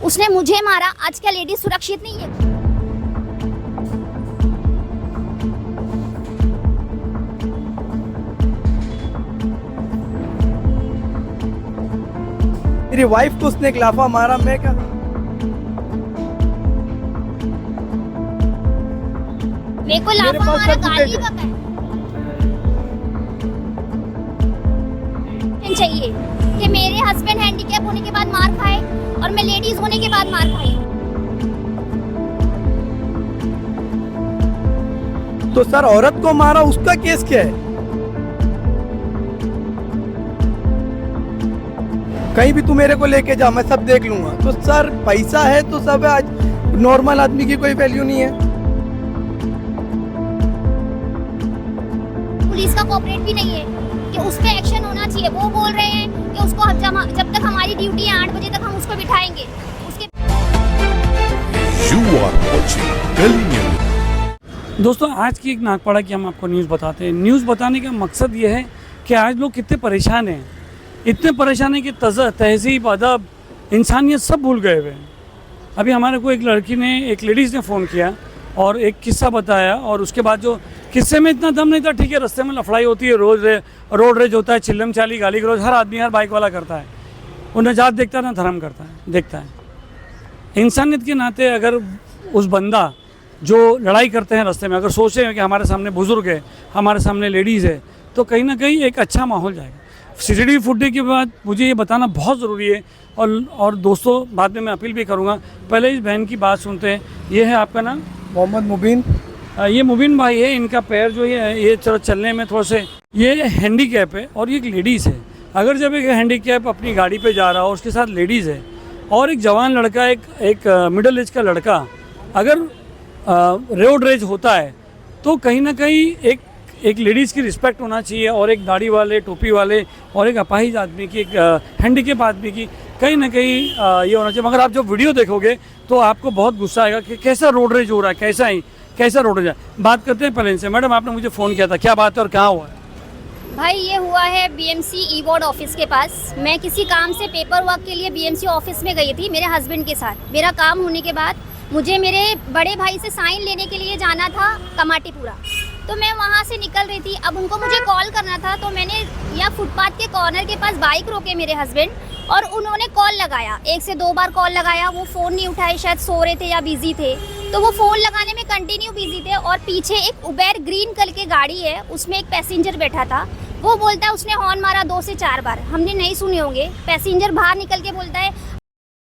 उसने मुझे मारा। आज क्या लेडीज सुरक्षित नहीं है? मेरी वाइफ को उसने एक लाफा मारा, मैं क्या? मेरे को मेरे लाफा पास मारा, सब गाली फुटेज बका चाहिए कि मेरे हस्बैंड हैंडीकैप होने के बाद मार खाए और मैं लेडीज होने के बाद मार खाई। तो सर औरत को मारा, उसका केस क्या है? कहीं भी तू मेरे को लेके जा, मैं सब देख लूंगा। तो सर पैसा है तो सब है, आज नॉर्मल आदमी की कोई वैल्यू नहीं है। पुलिस का कोऑपरेट भी नहीं है कि उस पे एक्शन होना चाहिए। वो बोल रहे हैं कि उसको जब तक हमारी ड्यूटी है 8 बजे तक हम उसको बिठाएंगे। उसके You are watching Delhi News। दोस्तों, आज की एक नागपाड़ा की हम आपको न्यूज़ बताते हैं। न्यूज़ बताने का मकसद ये है कि आज लोग कितने परेशान हैं। इतने परेशान हैं कि तहज़ीब, अदब, इंसानियत सब भूल गए हुए हैं। अभी हमारे को एक लड़की ने, एक लेडीज़ ने फ़ोन किया और एक किस्सा बताया, और उसके बाद जो किस्से में इतना दम नहीं था। ठीक है, रास्ते में लफड़ाई होती है, रोड रेज होता है, चिल्लम चाली, गाली गलौज हर आदमी, हर बाइक वाला करता है। वो न जात देखता है ना धर्म देखता है। इंसानियत के नाते अगर उस बंदा जो लड़ाई करते हैं रास्ते में अगर सोचे हैं कि हमारे सामने बुज़ुर्ग है, हमारे सामने लेडीज़ है, तो कहीं ना कहीं एक अच्छा माहौल जाएगा। सीसीटीवी फुटेज के बाद मुझे ये बताना बहुत ज़रूरी है। और दोस्तों, बाद में मैं अपील भी करूँगा। पहले इस बहन की बात सुनते हैं। ये है आपका नाम? मोहम्मद मुबीन। ये मुबीन भाई है। इनका पैर जो है ये चलने में थोड़ा से ये हैंडीकैप है, और ये एक लेडीज़ है। अगर जब एक हैंडीकैप अपनी गाड़ी पे जा रहा हो, उसके साथ लेडीज़ है और एक जवान लड़का, एक मिडिल एज का लड़का, अगर रोड रेज होता है तो कहीं ना कहीं एक लेडीज़ की रिस्पेक्ट होना चाहिए, और एक दाढ़ी वाले, टोपी वाले और एक अपाहिज आदमी की, एक हैंडीकैप आदमी की कहीं ना कहीं ये होना चाहिए। मगर आप जब वीडियो देखोगे तो आपको बहुत गुस्सा आएगा कि कैसा रोड रेज हो रहा है, कैसा रोड रेज है। बात करते हैं पहले इनसे। मैडम, आपने मुझे फ़ोन किया था, क्या बात है और कहाँ हुआ है? भाई ये हुआ है बीएमसी ई वार्ड ऑफिस के पास। मैं किसी काम से पेपर वर्क के लिए बीएमसी ऑफिस में गई थी मेरे हस्बैंड के साथ। मेरा काम होने के बाद मुझे मेरे बड़े भाई से साइन लेने के लिए जाना था कमाटीपुरा। तो मैं वहाँ से निकल रही थी। अब उनको मुझे कॉल करना था, तो मैंने यहाँ फुटपाथ के कॉर्नर के पास बाइक रोके मेरे हस्बैंड, और उन्होंने कॉल लगाया। 1 से 2 बार कॉल लगाया, वो फ़ोन नहीं उठाए, शायद सो रहे थे या बिजी थे। तो वो फ़ोन लगाने में कंटिन्यू बिजी थे। और पीछे एक उबेर ग्रीन कलर की गाड़ी है, उसमें एक पैसेंजर बैठा था। वो बोलता है उसने हॉर्न मारा 2 से 4 बार। हमने नहीं सुने होंगे। पैसेंजर बाहर निकल के बोलता है,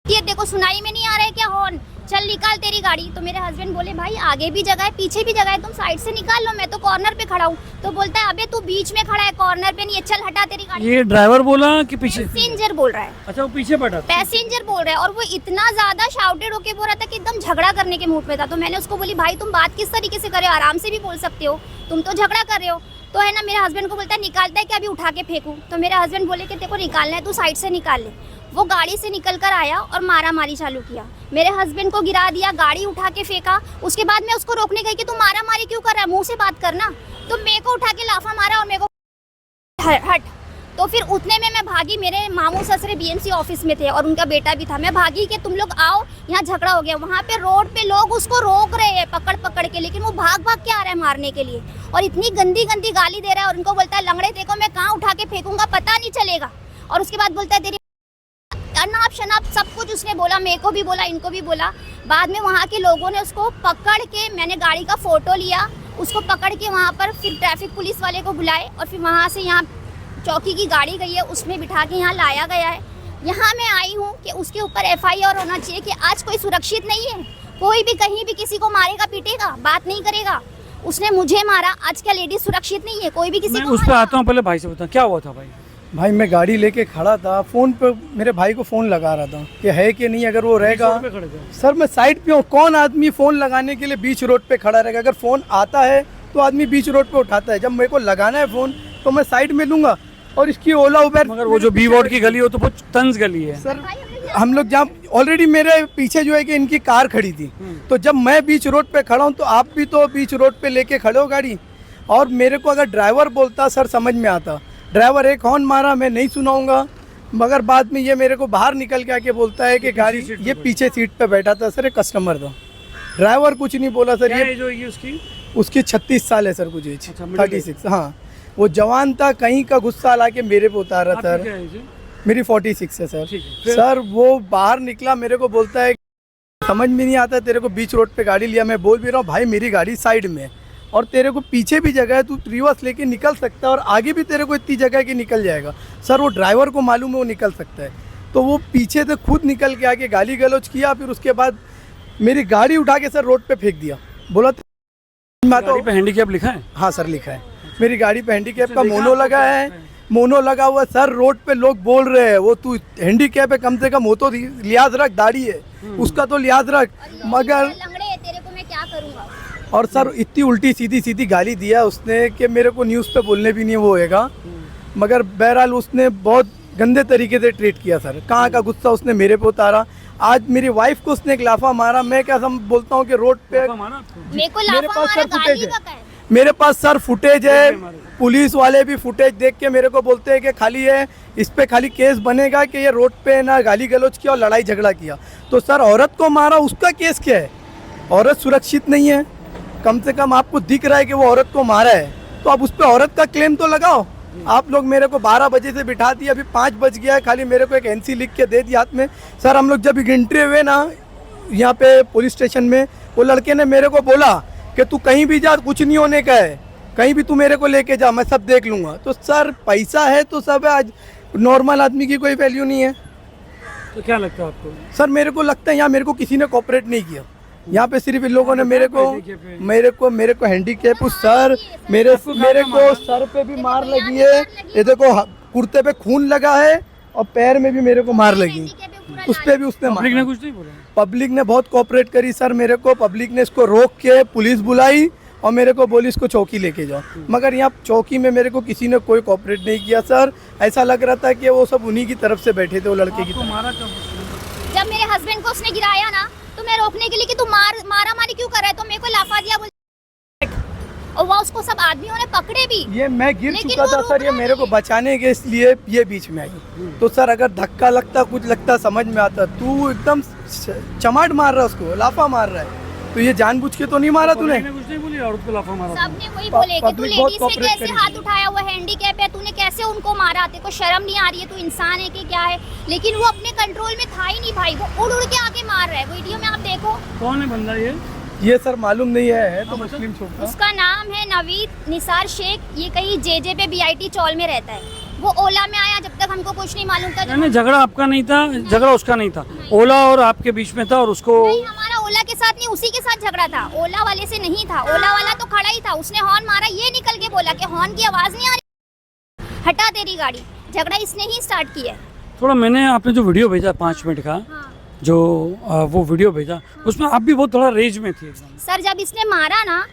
ये देखो सुनाई में नहीं आ रहा है क्या हॉर्न, चल निकाल तेरी गाड़ी। तो मेरे हस्बैंड बोले, भाई आगे भी जगह है, पीछे भी जगह है, तुम साइड से निकाल लो, मैं तो कॉर्नर पे खड़ा हूँ। तो बोलता है, अबे तू बीच में खड़ा है, कॉर्नर पे नहीं है, चल हटा तेरी गाड़ी। ये ड्राइवर बोला कि पीछे? पैसेंजर बोल रहा है। अच्छा, वो पीछे बैठा? पैसेंजर बोल रहा है। और वो इतना ज्यादा शाउटेड होके बोल रहा था कि एकदम झगड़ा करने के मूड पे था। तो मैंने उसको बोली, भाई तुम बात किस तरीके से कर रहे हो, आराम से भी बोल सकते हो, तुम तो झगड़ा कर रहे हो। तो है ना, मेरे हस्बैंड को बोलता है, निकालता है कि अभी उठा के फेंकूं? तो मेरे हस्बैंड बोले कि तेरे को निकालना है, तू साइड से निकाल ले। वो गाड़ी से निकल कर आया और मारा मारी चालू किया। मेरे हस्बैंड को गिरा दिया, गाड़ी उठा के फेंका। उसके बाद मैं उसको रोकने गई कि तू मारा मारी क्यों कर रहा है, मुंह से बात करना। तो मेरे को उठा के लाफा मारा और मेरे को हट। तो फिर उतने में मैं भागी। मेरे मामू ससुरे बीएमसी ऑफिस में थे और उनका बेटा भी था। मैं भागी कि तुम लोग आओ, यहाँ झगड़ा हो गया। वहाँ पे रोड पे लोग उसको रोक रहे हैं पकड़ के, लेकिन वो भाग के आ रहा है मारने के लिए, और इतनी गंदी गाली दे रहा है। और उनको बोलता है, लंगड़े देखो मैं कहाँ उठा के फेंकूंगा, पता नहीं चलेगा। और उसके बाद बोलता है, तेरी अनाप शनाप सब कुछ उसने बोला, मेरे को भी बोला, इनको भी बोला। बाद में वहाँ के लोगों ने उसको पकड़ के, मैंने गाड़ी का फोटो लिया, उसको पकड़ के वहाँ पर फिर ट्रैफिक पुलिस वाले को बुलाए, और फिर वहाँ से यहाँ चौकी की गाड़ी गई है, उसमें बिठा के यहाँ लाया गया है। यहाँ मैं आई हूँ कि उसके ऊपर FIR होना चाहिए कि आज कोई सुरक्षित नहीं है। कोई भी कहीं भी किसी को मारेगा, पीटेगा, बात नहीं करेगा। उसने मुझे मारा, आज क्या लेडीज सुरक्षित नहीं है? कोई भी किसी को। उस पर आता हूँ, पहले भाई से बता क्या हुआ था। भाई मैं गाड़ी लेके खड़ा था, फ़ोन पे मेरे भाई को फ़ोन लगा रहा था कि है कि नहीं, अगर वो रहेगा। सर मैं साइड पे हूँ, कौन आदमी फ़ोन लगाने के लिए बीच रोड पे खड़ा रहेगा? अगर फ़ोन आता है तो आदमी बीच रोड पे उठाता है। जब मेरे को लगाना है फ़ोन तो मैं साइड में लूँगा। और इसकी ओला उबेर, मगर वो जो बी वार्ड की गली हो तो वो तंज गली है सर। हम लोग जहाँ ऑलरेडी मेरे पीछे जो है कि इनकी कार खड़ी थी, तो जब मैं बीच रोड पे खड़ा हूँ तो आप भी तो बीच रोड पे लेके खड़े हो गाड़ी। और मेरे को अगर ड्राइवर बोलता, सर समझ में आता, ड्राइवर एक हॉर्न मारा, मैं नहीं सुनाऊंगा, मगर बाद में ये मेरे को बाहर निकल के आके बोलता है कि गाड़ी सीट पे ये बैठा पीछे सीट पे बैठा था सर, एक कस्टमर था, ड्राइवर कुछ नहीं बोला सर। क्या ये एज होगी उसकी? उसकी 36 साल है सर, कुछ एज अच्छा, middle 36। हाँ, वो जवान था, कहीं का गुस्सा ला के मेरे पे उतारा आपकी सर। क्या एज है? मेरी 46 है सर। ठीक है, फिर? सर वो बाहर निकला, मेरे को बोलता है समझ में नहीं आता, तेरे को बीच रोड पे गाड़ी लिया। मैं बोल भी रहा हूँ भाई मेरी गाड़ी साइड में है और तेरे को पीछे भी जगह है, तू रिवर्स लेके निकल सकता है और आगे भी तेरे को इतनी जगह है कि निकल जाएगा। सर वो ड्राइवर को मालूम है वो निकल सकता है, तो वो पीछे से खुद निकल के आके गाली गलौज किया। फिर उसके बाद मेरी गाड़ी उठा के सर रोड पे फेंक दिया। बोला मैं तो गाड़ी पे हैंडीकैप लिखा है? हाँ सर लिखा है, मेरी गाड़ी पे हैंडीकैप का मोनो लगा है, मोनो लगा हुआ है। सर रोड पे लोग बोल रहे हैं वो तू हैंडीकैप है, कम से कम वो तो लिहाज रख, दाढ़ी है उसका तो लिहाज रख। मगर लंगड़े है, तेरे को मैं क्या करूँगा। और सर इतनी उल्टी सीधी सीधी गाली दिया उसने कि मेरे को न्यूज़ पे बोलने भी नहीं वो होएगा। मगर बहरहाल उसने बहुत गंदे तरीके से ट्रीट किया सर। कहाँ का गुस्सा उसने मेरे पे उतारा। आज मेरी वाइफ को उसने एक लाफा मारा। मैं क्या बोलता हूँ कि रोड पे मारा आपको? मेरे को मेरे लाफा पास मारा, सर गाली फुटेज है, बका है। मेरे पास सर फुटेज है। पुलिस वाले भी फुटेज देख के मेरे को बोलते हैं कि खाली है इस पे खाली केस बनेगा कि ये रोड पे ना गाली गलौज किया और लड़ाई झगड़ा किया। तो सर औरत को मारा, उसका केस क्या है? औरत सुरक्षित नहीं है, कम से कम आपको दिख रहा है कि वो औरत को मारा है, तो आप उस पर औरत का क्लेम तो लगाओ। आप लोग मेरे को 12 बजे से बिठा दिया, अभी 5 बज गया है, खाली मेरे को एक एनसी लिख के दे दिया हाथ में। सर हम लोग जब एंट्री हुए ना यहाँ पे पुलिस स्टेशन में, वो लड़के ने मेरे को बोला कि तू कहीं भी जा, कुछ नहीं होने का है, कहीं भी तू मेरे को लेके जा, मैं सब देख लूँगा। तो सर पैसा है तो सब है, आज नॉर्मल आदमी की कोई वैल्यू नहीं है। तो क्या लगता है आपको? सर मेरे को लगता है यहाँ मेरे को किसी ने कोऑपरेट नहीं किया। यहाँ पे सिर्फ इन लोगों ने मेरे को हैंडीकैप सर, मेरे को सर पे भी मार लगी है, ये देखो कुर्ते पे खून लगा है और पैर में भी मेरे को मार लगी, उस पे भी उसने पब्लिक ने मारा। कुछ नहीं बोला? पब्लिक ने बहुत कोऑपरेट करी सर मेरे को। पब्लिक ने इसको रोक के पुलिस बुलाई और मेरे को बोली इसको चौकी लेके जाओ। मगर यहाँ चौकी में मेरे को किसी ने कोई कोऑपरेट नहीं किया सर। ऐसा लग रहा था कि वो सब उन्हीं की तरफ से बैठे थे, वो लड़के की आपको तरफ। मारा कब? जब मेरे हस्बैंड को उसने गिराया ना, तो मैं रोकने के लिए कि तू मारा मारी क्यों कर रहा है, तो मेरे को लाफा दिया बोल। और वहाँ उसको सब आदमियों ने पकड़े भी। ये मैं गिर लेकिन चुका वो था रुक सर, ये रहा मेरे को नहीं। बचाने के इसलिए ये बीच में आई। तो सर अगर धक्का लगता, कुछ लगता, समझ में आता। तू एकदम चमाट मार रहा है उसको, लाफा मार रहा है, तो ये जानबूझ के तो नहीं मारा तूने। पब्लिक ने कुछ नहीं बोली? औरत को लाफा मारा? सबने वही बोले कि तू पब्लिक बहुत लेडीज से cooperate कैसे करी हाथ थी। उठाया हुआ, हैंडीकैप है, तूने कैसे उनको मारा, तेरे को शर्म नहीं आ रही है, तू इंसान है कि क्या है। लेकिन वो अपने कंट्रोल में था ही नहीं भाई, वो उड़ उड़ के आके मार रहा है। वीडियो में आप देखो। कौन है बंदा ये सर मालूम नहीं है तो मुस्लिम छोकरा। उसका नाम है नवीद निसार शेख। ये कहीं जेजे पे बीआईटी चौल में रहता है। वो ओला में आया, जब तक हमको कुछ नहीं मालूम था। नहीं, झगड़ा आपका नहीं था, झगड़ा उसका नहीं था, ओला और आपके बीच में था और उसको। नहीं, हमारा ओला के साथ नहीं, उसी के साथ झगड़ा था। ओला वाले से नहीं था, ओला वाला तो खड़ा ही था। उसने हॉर्न मारा, ये निकल के बोला कि हॉर्न की आवाज नहीं आ रही, हटा तेरी गाड़ी। झगड़ा इसने ही स्टार्ट किया है। थोड़ा मैंने आपने जो वीडियो भेजा 5 मिनट का, हाँ। जो वो वीडियो भेजा, उसमें आप भी बहुत थोड़ा रेज में थी एकदम। सर जब इसने मारा ना,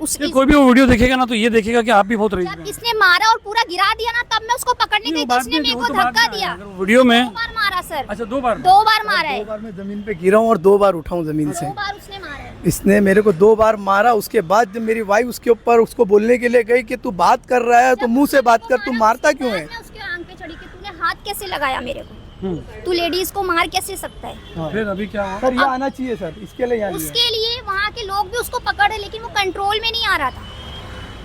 ये कोई भी वो वीडियो देखेगा ना तो ये देखेगा कि आप भी बहुत रेज में जब हैं। इसने मारा और पूरा गिरा दिया ना, तब मैं उसको पकड़ने गई, तो उसने मेरे को धक्का दिया। वीडियो में 2 बार मारा सर। अच्छा 2 बार? 2 बार मारा है। 2 बार मैं जमीन पे गिरा हूँ और 2 बार उठाऊँ जमीन से। 2 बार उसने मारा है। इसने मेरे को 2 बार मारा। उसके बाद जब मेरी वाइफ उसके ऊपर उसको बोलने के लिए गई कि तू बात कर रहा है तो मुंह से बात कर, तू मारता क्यों है? मैं उसके आंख पे चढ़ी कि तूने हाथ कैसे लगाया मेरे को, हम्म। तू लेडीज को मार कैसे सकता है। फिर अभी क्या हुआ? सर ये आना चाहिए सर, इसके लिए यहाँ लिया। उसके लिए वहाँ के लोग भी उसको पकड़ रहे, लेकिन वो कंट्रोल में नहीं आ रहा था।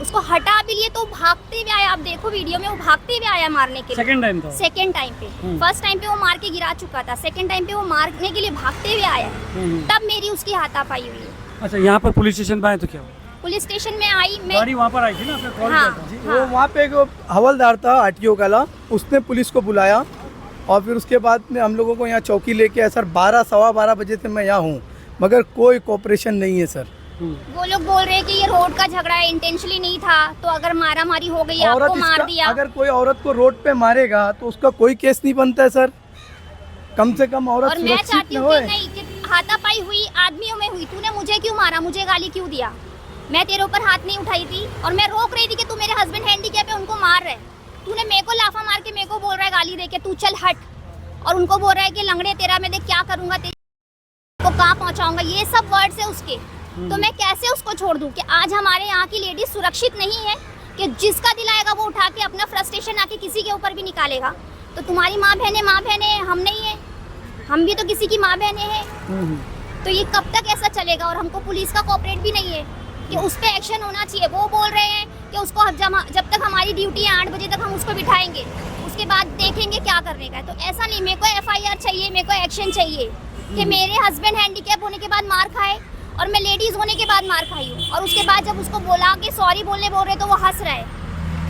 उसको हटा भी लिए तो भागते हुए आया। आप देखो वीडियो में, वो भागते हुए आया मारने के लिए। सेकंड टाइम था? सेकंड टाइम पे। फर्स्ट टाइम पे वो मार के गिरा चुका था, सेकंड टाइम पे वो मारने के लिए भागते हुए आया है। तब मेरी उसकी हाथापाई हुई है। अच्छा, यहाँ पर पुलिस स्टेशन पे आए तो क्या हुआ? पुलिस स्टेशन में आई मैं। गाड़ी वहाँ पर आई थी ना, आपने कॉल हाँ। किया था? वो वहाँ पे एक हवलदार था आरटीओ वाला, उसने पुलिस को बुलाया और फिर उसके बाद में हम लोगों को यहाँ चौकी लेके आया सर। 12 सवा 12 बजे से मैं यहाँ हूँ, मगर कोई कोऑपरेशन नहीं है सर। वो लोग बोल रहे हैं कि ये रोड का झगड़ा है, इंटेंशनली नहीं था, तो अगर मारा मारी हो गई, आपको मार दिया। अगर कोई औरत को रोड पे मारेगा तो उसका कोई केस नहीं बनता है सर। कम से कम औरत और मैं सुरक्षित चाहती न हूँ होए। कि नहीं, कि हाथापाई हुई आदमियों में हुई। तूने मुझे क्यों मारा, मुझे गाली क्यों दिया? मैं तेरे ऊपर हाथ नहीं उठाई थी और मैं रोक रही थी कि तू मेरे हस्बैंड हैंडीकैप है, उनको मार रहे। तूने मेरे को लाफा मार के मेरे को बोल रहा है गाली दे के तू चल हट, और उनको बोल रहा है कि लंगड़े तेरा मैं देख क्या करूंगा, तेरे को कहाँ पहुँचाऊंगा। ये सब वर्ड्स है उसके। तो मैं कैसे उसको छोड़ दूँ कि आज हमारे यहाँ की लेडीज सुरक्षित नहीं है, कि जिसका दिल आएगा वो उठा के अपना फ्रस्ट्रेशन आके किसी के ऊपर भी निकालेगा। तो तुम्हारी माँ बहने हम नहीं है, हम भी तो किसी की माँ बहने हैं। तो ये कब तक ऐसा चलेगा? और हमको पुलिस का कोऑपरेट भी नहीं है कि उस पर एक्शन होना चाहिए। वो बोल रहे हैं कि उसको जब तक हमारी ड्यूटी है 8 बजे तक हम उसको बिठाएंगे, उसके बाद देखेंगे क्या करने का है। तो ऐसा नहीं, मेरे को FIR चाहिए, मेरे को एक्शन चाहिए कि मेरे हस्बैंड हैंडीकैप होने के बाद मार खाए और मैं लेडीज होने के बाद मार खाई हूँ, और उसके बाद जब उसको बोला कि सॉरी बोल रहे तो वो हंस रहा है।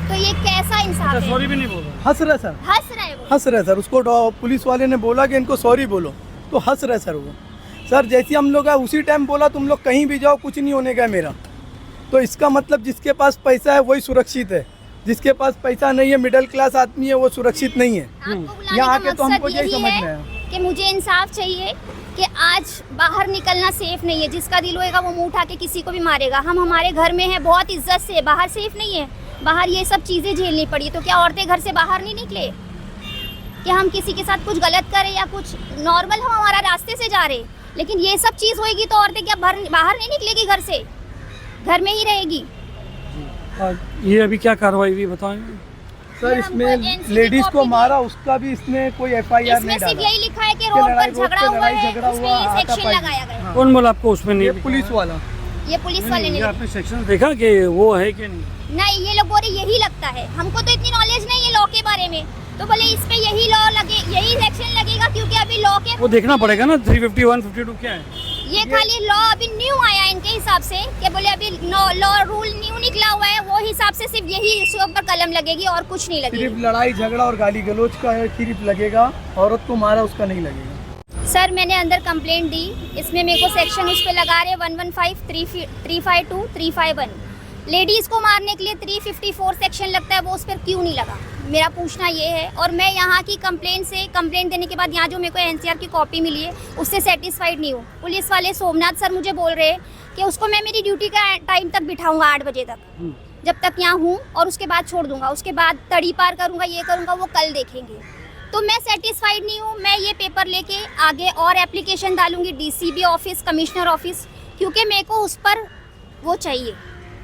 तो ये कैसा इंसाफ है? सॉरी भी नहीं बोल रहा। हंस रहा है सर, हंस रहा है वो। हंस रहा है सर। उसको पुलिस वाले ने बोला कि इनको सॉरी बोलो, तो हंस रहा है सर वो। सर जैसे हम लोग उसी टाइम बोला तुम लोग कहीं भी जाओ कुछ नहीं होने का मेरा। तो इसका मतलब जिसके पास पैसा है वही सुरक्षित है, जिसके पास पैसा नहीं है, मिडिल क्लास आदमी है, वो सुरक्षित नहीं है। आपको बुलाने यहाँ का आके तो हमको मकसद यही यही समझ है में आया कि मुझे इंसाफ चाहिए कि आज बाहर निकलना सेफ नहीं है। जिसका दिल होएगा वो मुंह उठा के किसी को भी मारेगा। हम हमारे घर में हैं बहुत इज्जत से, बाहर सेफ नहीं है। बाहर ये सब चीज़ें झेलनी पड़ी, तो क्या औरतें घर से बाहर नहीं निकले? कि हम किसी के साथ कुछ गलत करें या कुछ नॉर्मल हो हमारा रास्ते से जा रहे, लेकिन ये सब चीज़ होएगी तो औरतें क्या बाहर नहीं निकलेगी घर से, घर में ही रहेगी। और ये अभी क्या कार्रवाई हुई बताएं? सर इसमें लेडीज को मारा, उसका भी इसने कोई FIR इसमें नहीं सिर्फ डाला। यही लिखा है कि रोड पर झगड़ा हुआ है, उसमें ये सेक्शन लगाया गया। कौन बोला आपको उसमें नहीं ये लिखा? पुलिस वाला। ये पुलिस वाले ने ये आपने सेक्शन देखा कि वो है कि नहीं? नहीं, ये लोग बोल रहे यही लगता है। हमको तो इतनी नॉलेज नहीं है लॉ के बारे में, तो बोले इस पे यही लॉ लगे, यही सेक्शन लगेगा, क्योंकि अभी लॉ के वो देखना पड़ेगा ना 350 152 क्या है। ये खाली लॉ अभी न्यू आया इनके हिसाब से, कि बोले अभी लॉ रूल न्यू निकला हुआ है, वो हिसाब से सिर्फ यही इसके ऊपर कलम लगेगी और कुछ नहीं लगेगी। सिर्फ लड़ाई झगड़ा और गाली गलौज का सिर्फ लगेगा, औरत को मारा उसका नहीं लगेगा। सर मैंने अंदर कंप्लेंट दी, इसमें मेरे को सेक्शन उस पर लगा रहे 115, 352, 351। लेडीज़ को मारने के लिए 354 सेक्शन लगता है, वो उस पर क्यों नहीं लगा? मेरा पूछना ये है। और मैं यहाँ की कंप्लेंट देने के बाद यहाँ जो मेरे को NCR की कॉपी मिली है उससे सेटिस्फाइड नहीं हूँ। पुलिस वाले सोमनाथ सर मुझे बोल रहे हैं कि उसको मैं मेरी ड्यूटी का टाइम तक बिठाऊंगा 8 बजे तक, जब तक यहाँ हूँ, और उसके बाद छोड़ दूंगा, उसके बाद तड़ी पार करूँगा, ये करूँगा, वो कल देखेंगे। तो मैं सेटिस्फाइड नहीं हूँ। मैं ये पेपर लेके आगे और एप्लीकेशन डालूंगी DCB ऑफिस, कमिश्नर ऑफिस, क्योंकि मेरे को उस पर वो चाहिए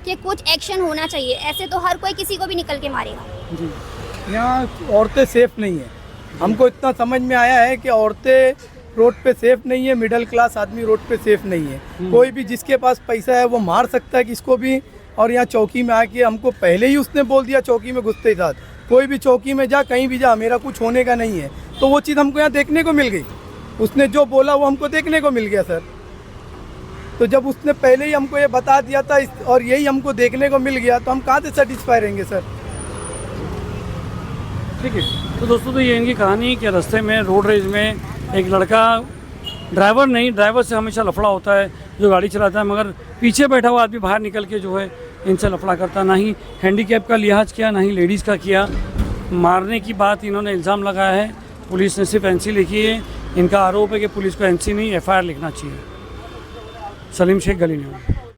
कि कुछ एक्शन होना चाहिए। ऐसे तो हर कोई किसी को भी निकल के मारेगा। यहाँ औरतें सेफ नहीं है। हमको इतना समझ में आया है कि औरतें रोड पे सेफ नहीं है, मिडिल क्लास आदमी रोड पे सेफ नहीं है। कोई भी जिसके पास पैसा है वो मार सकता है किसको भी। और यहाँ चौकी में आके हमको पहले ही उसने बोल दिया चौकी में घुसते ही साथ, कोई भी चौकी में जा, कहीं भी जा, मेरा कुछ होने का नहीं है। तो वो चीज़ हमको यहाँ देखने को मिल गई। उसने जो बोला वो हमको देखने को मिल गया सर। तो जब उसने पहले ही हमको ये बता दिया था और यही हमको देखने को मिल गया, तो हम कहाँ से सेटिस्फाई रहेंगे सर? ठीक है। तो दोस्तों, तो ये इनकी कहानी कि रास्ते में रोड रेज में एक लड़का, ड्राइवर से हमेशा लफड़ा होता है जो गाड़ी चलाता है, मगर पीछे बैठा हुआ आदमी बाहर निकल के जो है इनसे लफड़ा करता। ना ही हैंडीकैप का लिहाज किया, ना ही लेडीज़ का किया। मारने की बात इन्होंने इल्ज़ाम लगाया है। पुलिस ने सिर्फ NC लिखी है। इनका आरोप है कि पुलिस को NC नहीं FIR लिखना चाहिए। सलीम शेख, गली न्यूज़।